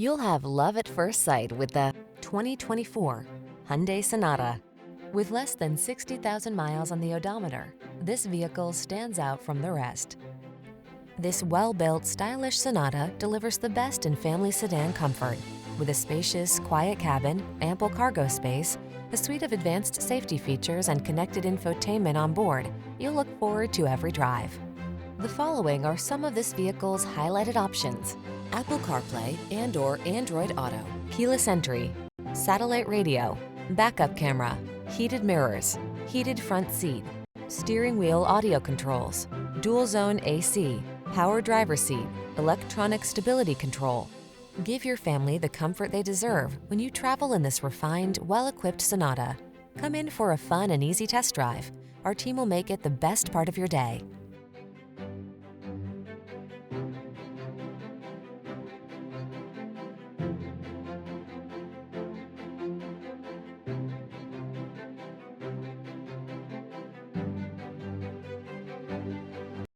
You'll have love at first sight with the 2024 Hyundai Sonata. With less than 60,000 miles on the odometer, this vehicle stands out from the rest. This well-built, stylish Sonata delivers the best in family sedan comfort. With a spacious, quiet cabin, ample cargo space, a suite of advanced safety features, and connected infotainment on board, you'll look forward to every drive. The following are some of this vehicle's highlighted options: Apple CarPlay and/or Android Auto, keyless entry, satellite radio, backup camera, heated mirrors, heated front seat, steering wheel audio controls, dual zone AC, power driver seat, electronic stability control. Give your family the comfort they deserve when you travel in this refined, well-equipped Sonata. Come in for a fun and easy test drive. Our team will make it the best part of your day.